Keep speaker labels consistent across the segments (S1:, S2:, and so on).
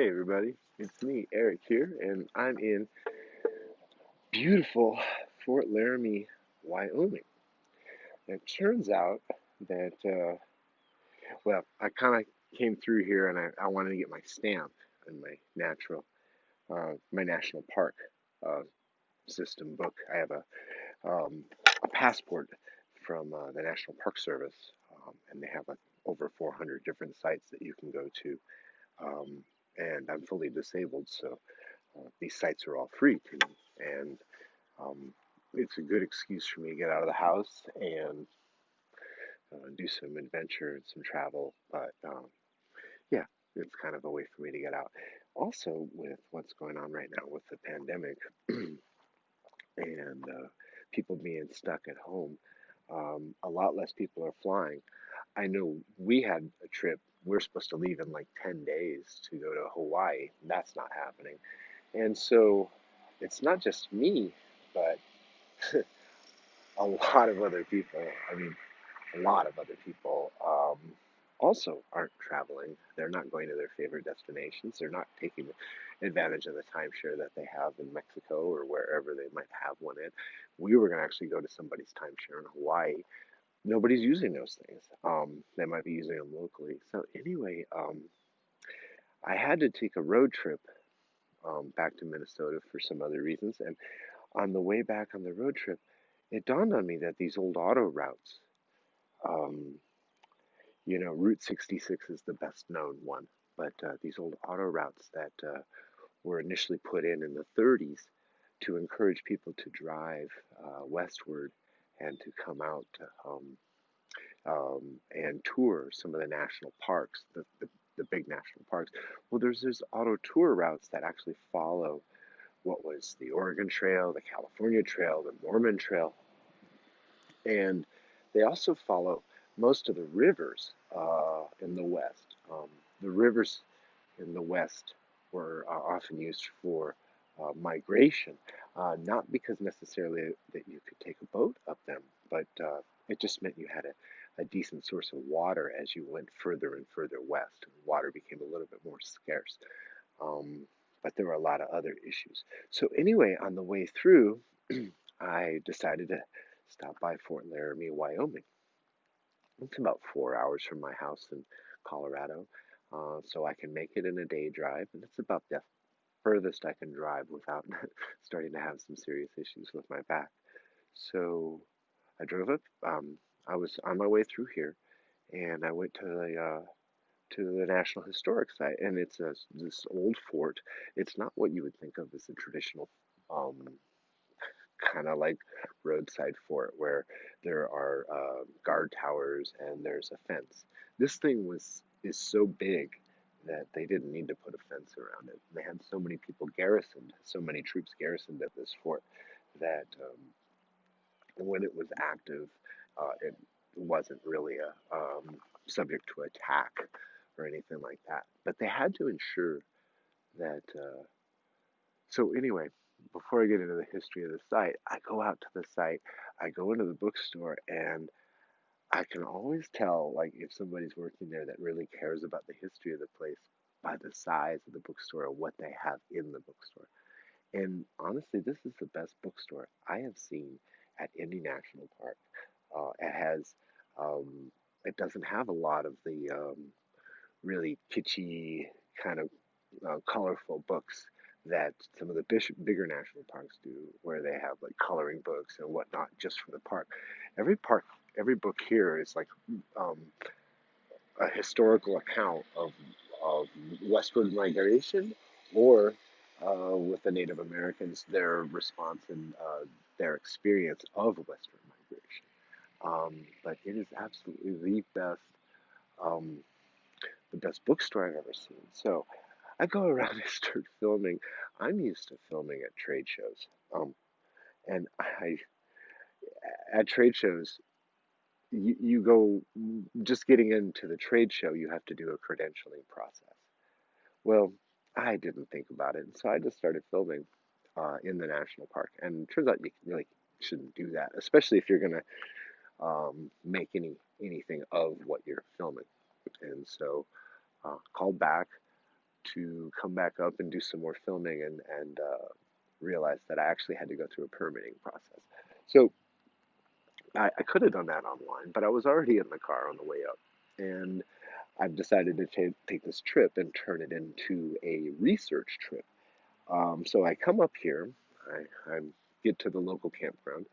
S1: Hey everybody, it's me, Eric here, and I'm in beautiful Fort Laramie, Wyoming. It turns out that, I kind of came through here and I wanted to get my stamp in my national park uh, system book. I have a passport from the National Park Service, and they have like over 400 different sites that you can go to. Um, and I'm fully disabled, so these sites are all free to me, and um, it's a good excuse for me to get out of the house and do some adventure and some travel. But yeah, it's kind of a way for me to get out. Also, with what's going on right now with the pandemic and people being stuck at home, a lot less people are flying. I know we had a trip. We're supposed to leave in like 10 days to go to Hawaii. That's not happening. And so it's not just me, but a lot of other people, I mean, a lot of other people also aren't traveling. They're not going to their favorite destinations. They're not taking advantage of the timeshare that they have in Mexico or wherever they might have one in. We were going to actually go to somebody's timeshare in Hawaii. Nobody's using those things. They might be using them locally. So anyway, I had to take a road trip back to Minnesota for some other reasons. And on the way back on the road trip, it dawned on me that these old auto routes, um, Route 66 is the best known one, but these old auto routes that were initially put in the 30s to encourage people to drive westward and to come out and tour some of the national parks, the big national parks. Well, there's auto tour routes that actually follow what was the Oregon Trail, the California Trail, the Mormon Trail, and they also follow most of the rivers in the West. The rivers in the West were often used for migration, not because necessarily that you could take a boat up them, but it just meant you had a decent source of water as you went further and further west. Water became a little bit more scarce. Um, but there were a lot of other issues. So anyway, on the way through, I decided to stop by Fort Laramie, Wyoming. It's about 4 hours from my house in Colorado, so I can make it in a day drive, and it's about the furthest I can drive without starting to have some serious issues with my back. So I drove up. I was on my way through here, and I went to the National Historic Site, and it's this old fort. It's not what you would think of as a traditional um, kind of like roadside fort where there are guard towers and there's a fence. This thing was is so big that they didn't need to put a fence around it. They had so many people garrisoned, so many troops garrisoned at this fort that when it was active, it wasn't really subject to attack or anything like that. But they had to ensure that. So anyway, before I get into the history of the site, I go out to the site, I go into the bookstore, and I can always tell like if somebody's working there that really cares about the history of the place by the size of the bookstore and what they have in the bookstore. And honestly, this is the best bookstore I have seen at any national park. It has, um, it doesn't have a lot of the really kitschy kind of colorful books that some of the bigger national parks do, where they have like coloring books and whatnot just for the park, every book here is like um, a historical account of westward migration or with the Native Americans, their response and their experience of westward migration. But it is absolutely um, the best bookstore I've ever seen. So I go around and start filming. I'm used to filming at trade shows. And I at trade shows, you go just getting into the trade show, you have to do a credentialing process. Well, I didn't think about it, and so I just started filming in the national park. And it turns out you really shouldn't do that, especially if you're going to make anything of what you're filming. And so called back. to come back up and do some more filming and realized that I actually had to go through a permitting process. So I could have done that online, but I was already in the car on the way up. And I've decided to take this trip and turn it into a research trip. So I come up here, I get to the local campground,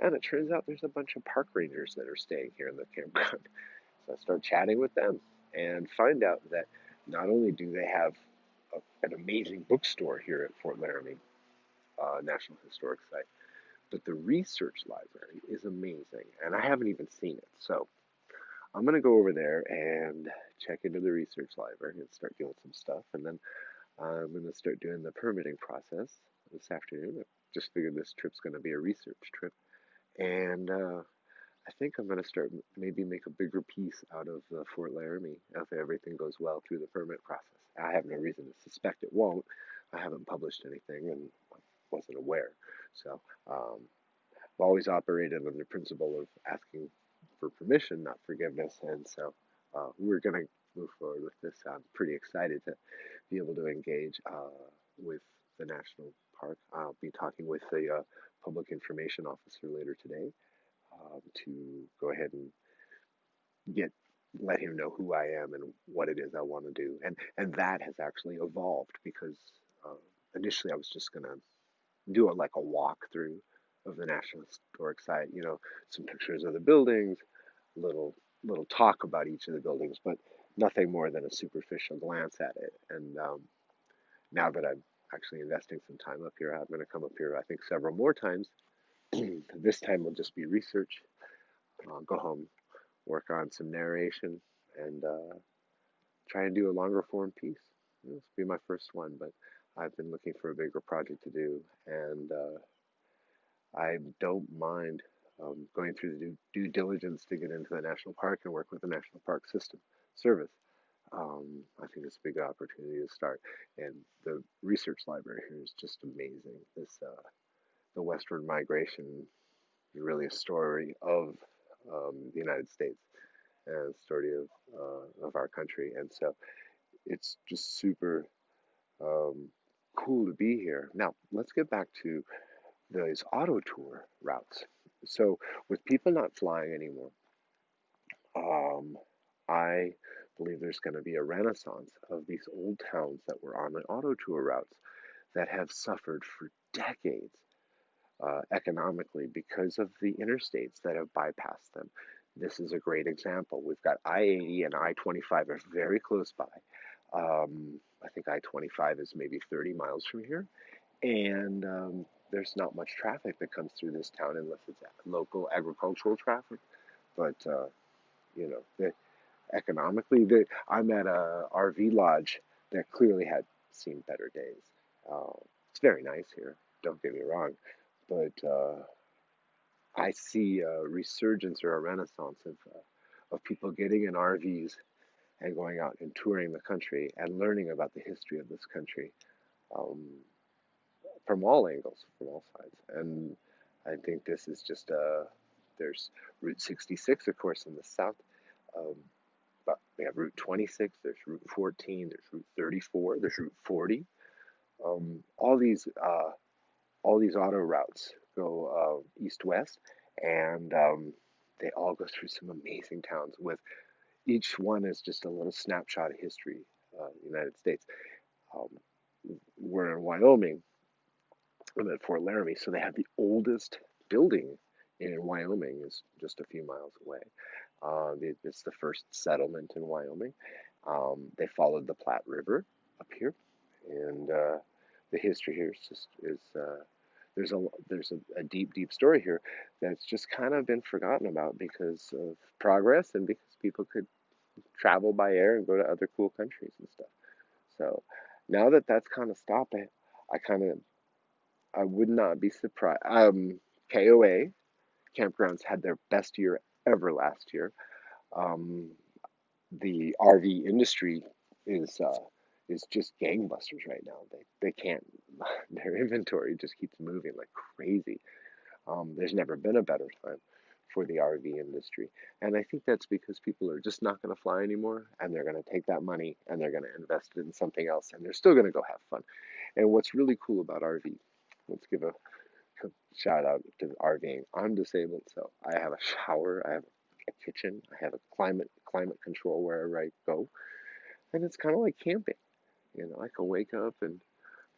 S1: and it turns out there's a bunch of park rangers that are staying here in the campground. So I start chatting with them and find out that not only do they have an amazing bookstore here at Fort Laramie National Historic Site, but the research library is amazing, and I haven't even seen it. So I'm gonna go over there and check into the research library and start doing some stuff, and then I'm gonna start doing the permitting process this afternoon. I just figured this trip's gonna be a research trip, and I think I'm gonna start maybe make a bigger piece out of Fort Laramie if everything goes well through the permit process. I have no reason to suspect it won't. I haven't published anything and wasn't aware. So I've always operated under the principle of asking for permission, not forgiveness, and so we're going to move forward with this. I'm pretty excited to be able to engage with the national park. I'll be talking with the public information officer later today to go ahead and get let him know who I am and what it is I want to do, and that has actually evolved because uh, initially I was just going to do like a walkthrough of the National Historic Site. Some pictures of the buildings, little talk about each of the buildings, but nothing more than a superficial glance at it. And now that I'm actually investing some time up here, I'm going to come up here, I think, several more times. This time will just be research. I'll go home, work on some narration, and try and do a longer form piece. This will be my first one, but I've been looking for a bigger project to do, and I don't mind going through the due diligence to get into the national park and work with the National Park System Service. I think it's a big opportunity to start, and the research library here is just amazing. The westward migration is really a story of the United States and a story of our country, and so it's just super um, cool to be here. Now let's get back to those auto tour routes. So with people not flying anymore, um, I believe there's going to be a renaissance of these old towns that were on the auto tour routes that have suffered for decades economically because of the interstates that have bypassed them. This is a great example. We've got I-80 and I-25 are very close by. I think I-25 is maybe 30 miles from here, and there's not much traffic that comes through this town unless it's local agricultural traffic. But economically, I'm at a RV lodge that clearly had seen better days. It's very nice here. Don't get me wrong, but I see a resurgence or a renaissance of people getting in RVs and going out and touring the country and learning about the history of this country. Um, from all angles, from all sides. And I think this is just there's Route 66, of course, in the south. Um, but we have Route 26, there's Route 14, there's Route 34, there's Route 40. Um, all these uh, all these auto routes go east-west, and they all go through some amazing towns. With each one is just a little snapshot of history, United States. Um, we're in Wyoming, I'm at Fort Laramie, so they have the oldest building in Wyoming is just a few miles away. It's the first settlement in Wyoming. They followed the Platte River up here, and the history here is there's a deep story here that's just kind of been forgotten about because of progress and because people could travel by air and go to other cool countries and stuff. So now that that's kind of stopped, I kind of I would not be surprised. KOA campgrounds had their best year ever last year. Um, the RV industry is uh, is just gangbusters right now. They can't. Their inventory just keeps moving like crazy. There's never been a better time for the RV industry. And I think that's because people are just not going to fly anymore, and they're going to take that money and they're going to invest it in something else, and they're still going to go have fun. And what's really cool about RV, let's give a shout out to RVing. I'm disabled, so I have a shower, I have a kitchen, I have a climate control wherever I go, and it's kind of like camping. I can wake up, and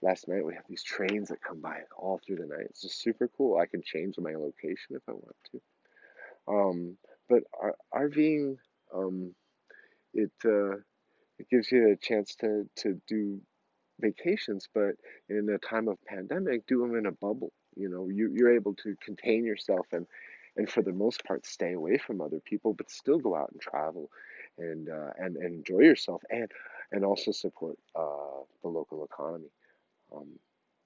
S1: last night we have these trains that come by all through the night. It's just super cool. I can change my location if I want to. But RVing, um, it gives you a chance to do vacations, but in a time of pandemic, do them in a bubble. You're able to contain yourself and for the most part stay away from other people, but still go out and travel and enjoy yourself and also support the local economy. Um,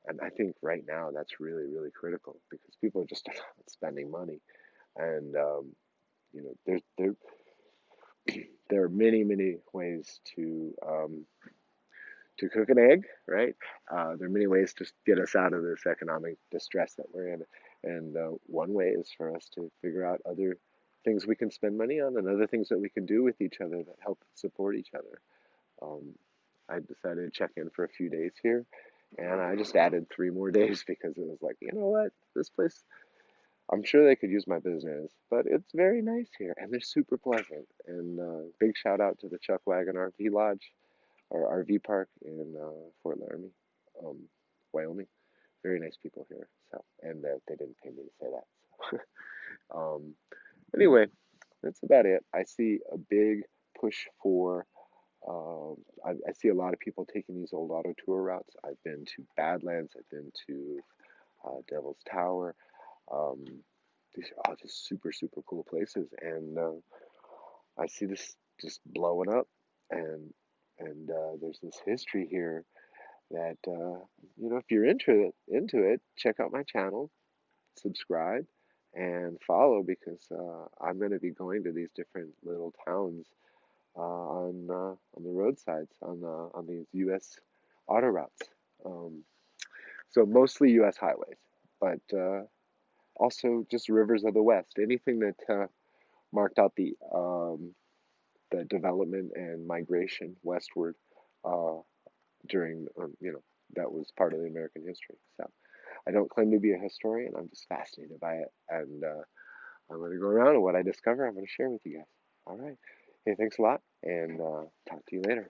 S1: and I think right now that's really, really critical because people are just not spending money. And there are many, many ways to cook an egg, right? There are many ways to get us out of this economic distress that we're in. And one way is for us to figure out other things we can spend money on and other things that we can do with each other that help support each other. Um, I decided to check in for a few days here, and I just added 3 more days because it was like, you know what? This place, I'm sure they could use my business, but it's very nice here, and they're super pleasant. And big shout out to the Chuck Wagon RV Lodge or RV Park in Fort Laramie, um, Wyoming. Very nice people here. So, and they didn't pay me to say that. So, anyway, that's about it. I see a big push for. I see a lot of people taking these old auto tour routes. I've been to Badlands. I've been to Devil's Tower. Um, these are all just super, super cool places, and I see this just blowing up, and there's this history here that if you're into it, check out my channel, subscribe, and follow because I'm going to be going to these different little towns on the roadsides on these U.S. auto routes. Um, so mostly U.S. highways, but also just rivers of the West. Anything that marked out the development and migration westward uh, during that was part of the American history. So I don't claim to be a historian. I'm just fascinated by it, and I'm going to go around and what I discover, I'm going to share with you guys. All right. Hey, thanks a lot, and talk to you later.